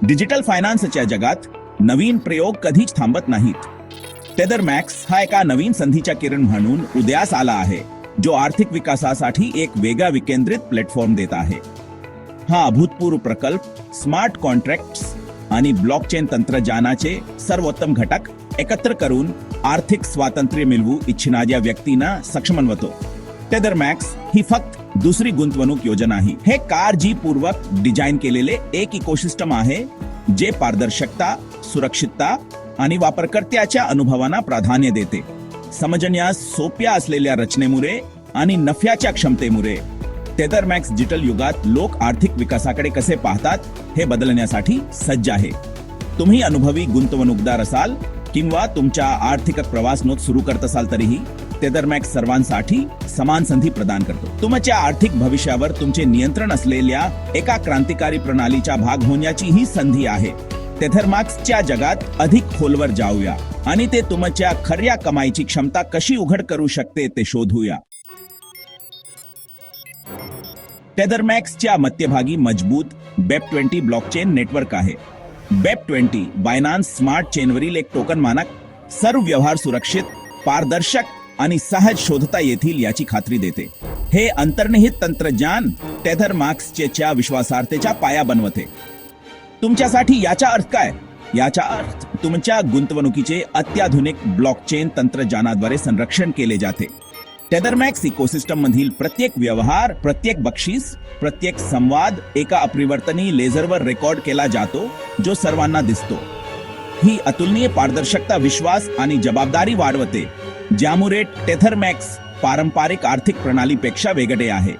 Digital फायनान्सच्या जगात नवीन प्रयोग कधीच थांबत नाहीत. टेदर मॅक्स हा एका नवीन संधीचा किरण म्हणून उदयास आला आहे, जो आर्थिक विकासासाठी एक वेगळा विकेंद्रित प्लॅटफॉर्म देत आहे. हा अभूतपूर्व प्रकल्प स्मार्ट कॉन्ट्रॅक्ट्स आणि ब्लॉकचेन तंत्रज्ञानाचे सर्वोत्तम घटक एकत्र करून आर्थिक स्वातंत्र्य मिळवू इच्छिणाऱ्या व्यक्तींना सक्षम बनवतो. टेदर मॅक्स ही फक्त दुसरी गुंतवणूक योजना आहे. हे काळजीपूर्वक डिझाईन केलेले एक इकोसिस्टम आहे, जे पारदर्शकता, सुरक्षितता आणि वापरकर्त्याच्या अनुभवांना प्राधान्य देते. समजण्यास सोप्या असलेल्या रचनेमुळे आणि नफ्याच्या क्षमतेमुळे टेदर मॅक्स डिजिटल युगात लोक आर्थिक विकासाकडे कसे पाहतात हे बदलण्यासाठी सज्ज आहे. तुम्ही अनुभवी गुंतवणूकदार असाल किंवा तुमच्या आर्थिक प्रवास सुरू करत असाल तरीही टेदर मॅक्स सर्वांसाठी समान संधी प्रदान करतो. तुमच्या आर्थिक भविष्यावर तुमचे नियंत्रण असलेल्या एका क्रांतिकारी प्रणालीचा भाग होण्याची ही संधी आहे. टेदर मॅक्सच्या जगात अधिक खोलवर जाऊया आणि ते तुमच्या खऱ्या कमाईची क्षमता कशी उघड करू शकते ते शोधूया. टेदर मॅक्सच्या मध्यभागी मजबूत BEP20 ब्लॉकचेन नेटवर्क आहे. BEP20 बायनान्स स्मार्ट चेनवरील एक टोकन मानक सर्व व्यवहार सुरक्षित, पारदर्शक आणि सहज शोधता येतील याची खात्री देते. हे अंतर्निहित तंत्रज्ञान टेदर मॅक्सच्या विश्वासार्हतेचा पाया बनवते. तुमच्यासाठी याचा अर्थ काय? याचा अर्थ तुमच्या गुंतवणुकीचे अत्याधुनिक ब्लॉकचेन तंत्रज्ञानाद्वारे संरक्षण केले जाते. टेदर मॅक्स इकोसिस्टम मधील प्रत्येक व्यवहार, प्रत्येक बक्षीस, प्रत्येक संवाद एका अपरिवर्तनीय लेझरवर रेकॉर्ड केला जातो, जो सर्वांना दिसतो. ही अतुलनीय पारदर्शकता विश्वास आणि जबाबदारी वाढवते, ज्यामुळे टेदर मॅक्स पारंपरिक आर्थिक प्रणालीपेक्षा वेगळे आहे.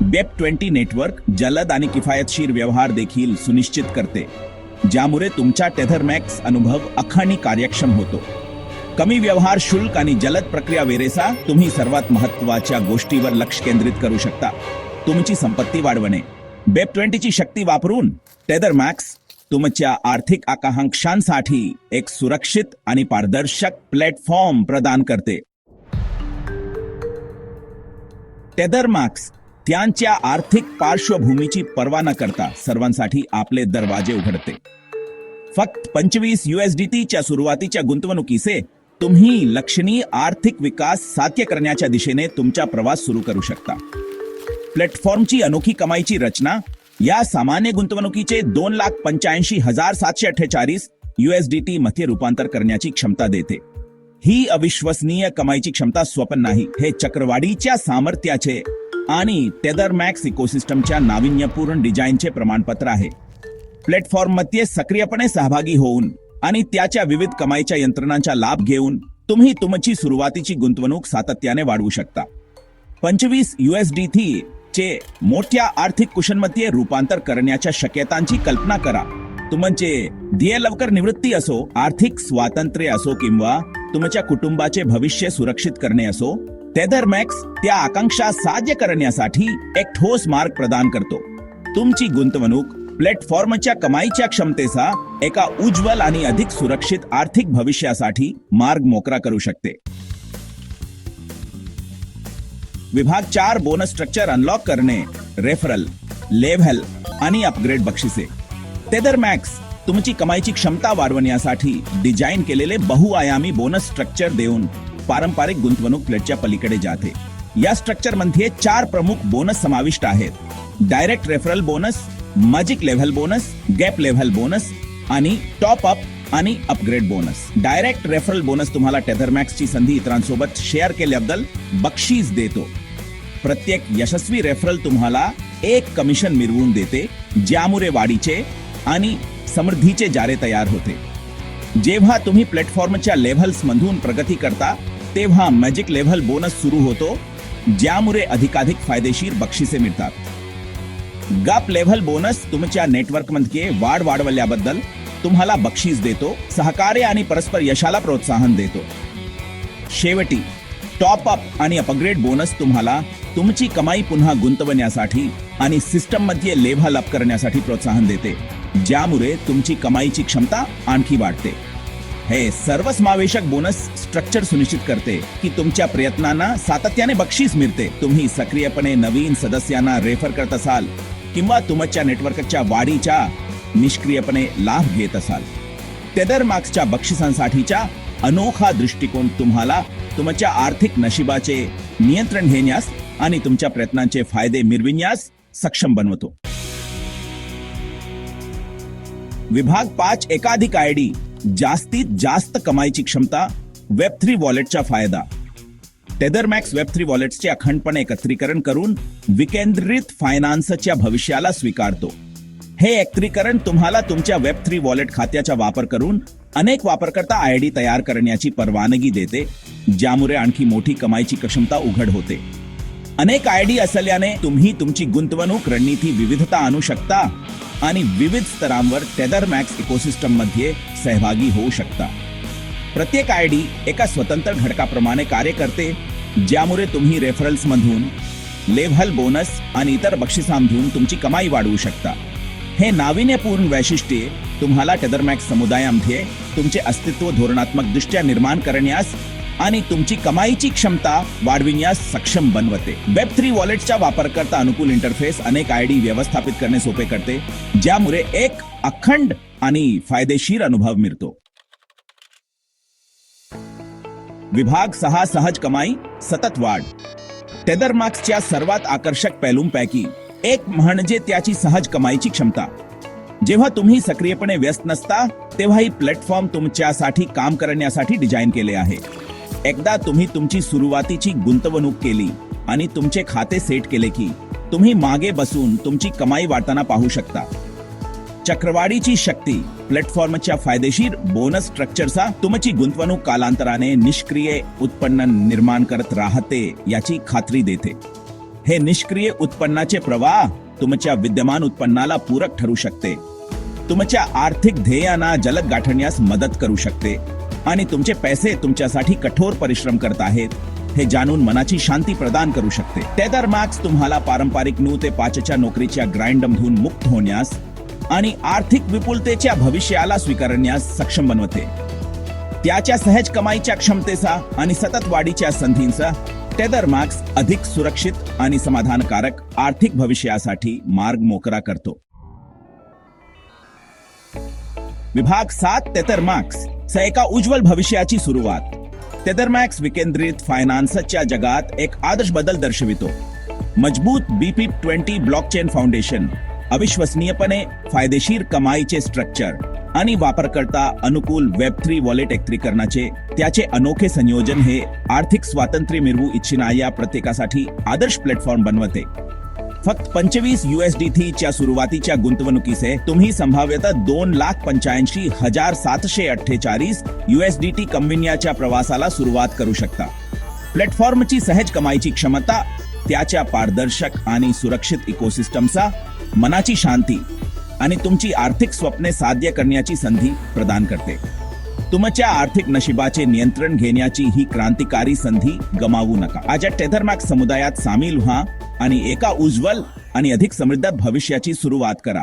BEP20 नेटवर्क जलद आणि किफायतशीर व्यवहार देखील सुनिश्चित करते, ज्यामुळे तुमचा टेदर मॅक्स अनुभव अखंड कार्यक्षम होतो. कमी व्यवहार शुल्क आणि जलद प्रक्रिया वेरेसा तुम्ही सर्वात महत्त्वाच्या गोष्टीवर लक्ष केंद्रित करू शकता, तुमची संपत्ती वाढवणे. BEP20 ची शक्ती वापरून टेदर मॅक्स तुमच्या आर्थिक आकांक्षांसाठी एक सुरक्षित आणि पारदर्शक प्लॅटफॉर्म प्रदान करते. टेदर मॅक्स त्यांच्या आर्थिक पार्श्वभूमीची पर्वा न करता सर्वांसाठी आपले दरवाजे उघडते. फक्त $25 च्या सुरुवातीच्या गुंतवणुकीचे तुम्ही लक्षणीय आर्थिक विकास साध्य करण्याच्या दिशेने तुमचा प्रवास सुरू करू शकता. प्लॅटफॉर्मची अनोखी कमाईची रचना या सामान्य गुंतवणुकीचे $2,85,748 मध्ये रूपांतर करण्याची क्षमता देते. ही अविश्वसनीय कमाईची क्षमता स्वप्न नाही, हे चक्रवाढीच्या सामर्थ्याचे आणि टेदर मॅक्स इकोसिस्टमच्या नाविन्यपूर्ण डिझाईनचे प्रमाणपत्र आहे. प्लॅटफॉर्ममध्ये सक्रियपणे सहभागी होऊन आणि त्याच्या विविध कमाईच्या यंत्रणांचा लाभ घेऊन तुम्ही तुमची सुरुवातीची गुंतवणूक सातत्याने वाढवू शकता. $25 चे मोठ्या आर्थिक कुशनमध्ये रूपांतर करण्याच्या शक्यतांची कल्पना करा. तुमचे ध्येय लवकर निवृत्ती असो, आर्थिक स्वातंत्र्य असो किंवा तुमच्या कुटुंबाचे भविष्य सुरक्षित करणे असो, टेदर मॅक्स त्या आकांक्षा साध्य करण्यासाठी एक ठोस मार्ग प्रदान करतो. तुमची गुंतवणूक प्लॅटफॉर्मच्या कमाईच्या क्षमतेचा एका उज्ज्वल आणि अधिक सुरक्षित आर्थिक भविष्यासाठी मार्ग मोकळा करू शकते. विभाग 4 बोनस स्ट्रक्चर अनलॉक करणे, रेफरल, लेव्हल आणि अपग्रेड बक्षिसे. टेदर मॅक्स तुमची कमाईची क्षमता वाढवण्यासाठी डिझाईन केलेले बहुआयामी बोनस स्ट्रक्चर देऊन पारंपरिक गुंतवणूक प्लॅटच्या पलीकडे जाते. या स्ट्रक्चरमध्ये 4 प्रमुख बोनस समाविष्ट आहेत: direct referral bonus, magic level bonus, gap level bonus आणि टॉप अप आणि upgrade bonus. Direct referral bonus तुम्हाला टेदर मॅक्सची संधी इतरांसोबत शेअर केल्याबद्दल बक्षीस देतो. प्रत्येक यशस्वी रेफरल तुम्हाला एक कमिशन मिळवून देते, ज्यामुळे वाढीचे आणि समृद्धीचे जाळे तयार होते. जेव्हा तुम्ही प्लॅटफॉर्मच्या लेव्हल्स मधून प्रगती करता, तेव्हा मॅजिक लेव्हल बोनस सुरू होतो, ज्यामुळे अधिकाधिक फायदेशीर बक्षिसे मिळतात. गॅप लेव्हल बोनस तुमच्या नेटवर्कमध्ये वाढ वाढवल्याबद्दल तुम्हाला बक्षीस देतो, सहकार्य आणि परस्पर यशाला प्रोत्साहन देतो. शेवटी टॉप अप आणि अपग्रेड बोनस तुम्हाला तुमची कमाई पुन्हा गुंतवण्यासाठी आणि सिस्टम मध्ये लेव्हल अप करण्यासाठी प्रोत्साहन देते, ज्यामुळे तुमची कमाईची क्षमता आणखी वाढते. हे सर्वसमावेशक बोनस स्ट्रक्चर सुनिश्चित करते की तुमच्या प्रयत्नांना सातत्याने बक्षीस मिळते. तुम्ही सक्रियपणे नवीन सदस्यांना रेफर करत असाल किंवा तुमच्या नेटवर्कच्या वाढीच्या निष्क्रियपणे लाभ घेत असाल. टेदर मार्क्सच्या बक्षिसांसाठीचा अनोखा दृष्टिकोन तुम्हाला तुमच्या आर्थिक नशिबाचे नियंत्रण घेण्यास आणि तुमच्या प्रयत्नांचे फायदे मिळविण्यास सक्षम बनवतो. विभाग 5 एकाधिक आयडी, जास्तीत जास्त कमाईची क्षमता, वेब3 वॉलेटचा फायदा. टेदर मॅक्स वेब3 वॉलेट्सचे अखंडपणे एकत्रीकरण करून विकेंद्रित फायनान्सच्या भविष्याला स्वीकारतो. हे एकत्रीकरण तुम्हाला तुमच्या वेब3 वॉलेट खात्याचा वापर करून अनेक वापरकर्ता आयडी तयार करण्याची परवानगी देते, ज्यामुळे आणखी मोठी कमाईची क्षमता उघड होते. अनेक आयडी असल्याने तुम्ही तुमची गुंतवणूक रणनीती विविधता आणू शकता आणि विविध स्तरांवर टेदर मॅक्स इकोसिस्टम मध्ये सहभागी होऊ शकता. प्रत्येक आयडी एका स्वतंत्र घटकाप्रमाणे कार्य करते, ज्यामुळे तुम्ही रेफरल्स मधून, लेव्हल बोनस आणि इतर बक्षिसांमधून तुमची कमाई वाढवू शकता. हे नाविन्यपूर्ण वैशिष्ट्ये तुम्हाला टेदर मॅक्स समुदायामध्ये तुमचे अस्तित्व धोरणात्मक दृष्ट्या निर्माण करण्यास आणि तुमची कमाईची क्षमता वाढविण्यास सक्षम बनवते. वेब3 वॉलेटचा वापरकर्ता अनुकूल इंटरफेस अनेक आयडी व्यवस्थापित करणे सोपे करते, ज्यामुळे एक अखंड आणि फायदेशीर अनुभव मिळतो. विभाग 6 सहज कमाई, सतत वाढ. टेदर मार्क्सच्या सर्वात आकर्षक पैलूंपैकी एक म्हणजे त्याची सहज कमाईची क्षमता. जेव्हा तुम्ही सक्रियपणे व्यस्त नसता तेव्हा ही प्लॅटफॉर्म तुमच्यासाठी काम करण्यासाठी डिझाइन केले आहे. एकदा तुम्ही तुमची सुरुवातीची गुंतवणूक केली आणि तुमचे खाते सेट केले की तुम्ही मागे बसून तुमची कमाई वाढताना पाहू शकता. चक्रवाढीची शक्ती प्लॅटफॉर्मच्या फायदेशीर बोनस स्ट्रक्चरचा तुमची गुंतवणूक कालांतराने निष्क्रिय उत्पन्न निर्माण करत राहते याची खात्री देते. हे निष्क्रिय उत्पन्नाचे प्रवाह तुमच्या विद्यमान उत्पन्नाला पूरक ठरू शकते, तुमच्या आर्थिक ध्येयांना जलद गाठण्यास मदत करू शकते आणि तुमचे पैसे तुमच्यासाठी कठोर परिश्रम करत आहेत हे जाणून मनाची शांती प्रदान करू शकते. टेदर मार्क्स तुम्हाला पारंपरिक 9 ते 5च्या नोकरीच्या ग्राइंडमधून मुक्त होण्यास आणि आर्थिक विपुलतेच्या भविष्याला स्वीकारण्यास सक्षम बनवते. त्याच्या सहज कमाईच्या क्षमतेचा आणि सतत वाढीच्या संधींचा टेदर मार्क्स अधिक सुरक्षित आणि समाधानकारक आर्थिक भविष्यासाठी मार्ग मोकळा करतो. विभाग 7 टेदर मार्क्स एका उज्ज्वल भविष्याची सुरुवात. टेदर मार्क्स विकेंद्रित फायनान्सच्या जगात एक आदर्श बदल दर्शवितो. मजबूत BP20 ब्लॉकचेन फाउंडेशन, अविश्वसनीयपणे फायदेशीर कमाईचे स्ट्रक्चर आणि वापरकर्ता अनुकूल वेब3 वॉलेट एकत्रीकरणाचे त्याचे अनोखे संयोजन हे आर्थिक स्वातंत्र्य मिळवू इच्छिणाऱ्या प्रत्येकासाठी आदर्श प्लॅटफॉर्म बनवते. फक्त $25 च्या सुरुवातीच्या गुंतवणुकीसे तुम्ही संभाव्यतः $2,85,748 कमविण्याच्या प्रवासाला सुरुवात करू शकता. प्लॅटफॉर्मची सहज कमाईची क्षमता त्याच्या पारदर्शक आणि सुरक्षित इकोसिस्टमचा मनाची शांती आणि तुमची आर्थिक स्वप्ने साध्य करण्याची संधी प्रदान करते. तुमच्या आर्थिक नशिबाचे नियंत्रण घेण्याची ही क्रांतिकारी संधी गमावू नका. आजच्या टेदर मार्क्स समुदायात सामील व्हा आणि एका उज्ज्वल आणि अधिक समृद्ध भविष्याची सुरुवात करा.